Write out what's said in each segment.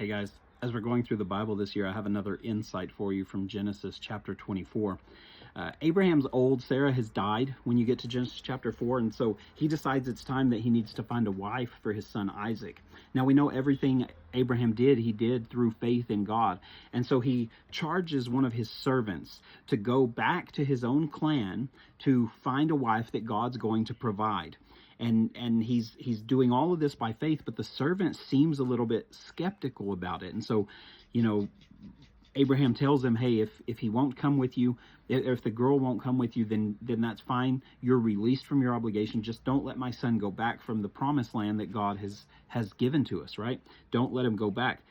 Hey guys, as we're going through the Bible this year, I have another insight for you from Genesis chapter 24. Abraham's old, Sarah has died when you get to Genesis chapter 4, and so he decides it's time that he needs to find a wife for his son Isaac. Now we know everything Abraham did, he did through faith in God. And so he charges one of his servants to go back to his own clan to find a wife that God's going to provide. And he's doing all of this by faith, but the servant seems a little bit skeptical about it. And so, Abraham tells him, hey, if he won't come with you, if the girl won't come with you, then that's fine. You're released from your obligation. Just don't let my son go back from the promised land that God has given to us, right? Don't let him go back.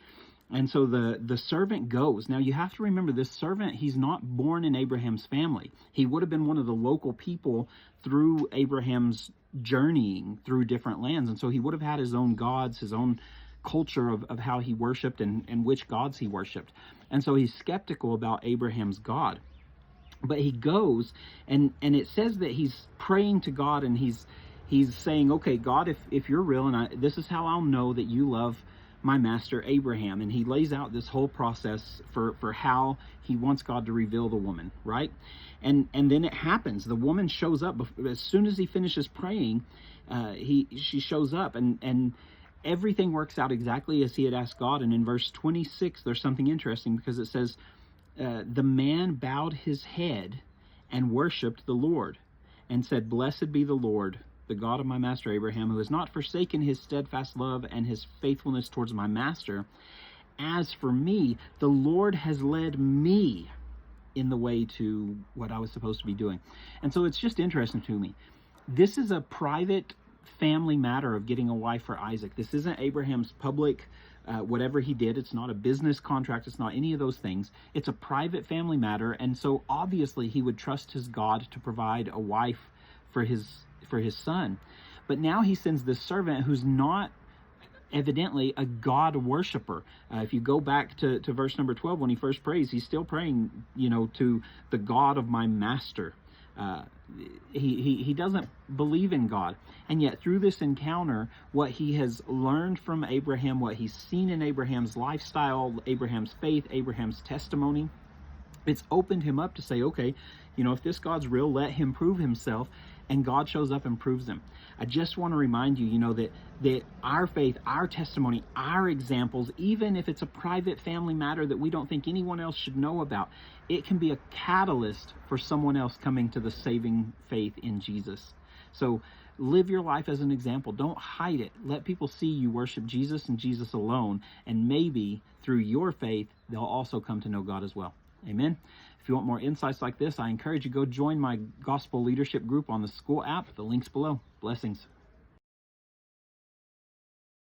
And so the servant goes. Now you have to remember, this servant, he's not born in Abraham's family. He would have been one of the local people through Abraham's journeying through different lands. And so he would have had his own gods, his own culture of how he worshiped and which gods he worshiped. And so he's skeptical about Abraham's God. But he goes, and it says that he's praying to God, and he's saying, okay, God, if you're real, and this is how I'll know that you love my master Abraham. And he lays out this whole process for how he wants God to reveal the woman, right? And then it happens. The woman shows up as soon as he finishes praying. She shows up, and everything works out exactly as he had asked God. And in verse 26, there's something interesting, because it says, the man bowed his head and worshipped the Lord and said, "Blessed be the Lord, the God of my master Abraham, who has not forsaken his steadfast love and his faithfulness towards my master. As for me, the Lord has led me in the way to what I was supposed to be doing." And so it's just interesting to me. This is a private family matter of getting a wife for Isaac. This isn't Abraham's public whatever he did. It's not a business contract. It's not any of those things. It's a private family matter. And so obviously he would trust his God to provide a wife for his son. But now he sends this servant who's not evidently a God worshiper. If you go back to verse number 12, when he first prays, he's still praying, to the God of my master. He doesn't believe in God. And yet through this encounter, what he has learned from Abraham, what he's seen in Abraham's lifestyle, Abraham's faith, Abraham's testimony, it's opened him up to say, okay, if this God's real, let him prove himself. And God shows up and proves him. I just want to remind you, that our faith, our testimony, our examples, even if it's a private family matter that we don't think anyone else should know about, it can be a catalyst for someone else coming to the saving faith in Jesus. So live your life as an example. Don't hide it. Let people see you worship Jesus and Jesus alone. And maybe through your faith, they'll also come to know God as well. Amen. If you want more insights like this, I encourage you to go join my gospel leadership group on the school app. The link's below. Blessings.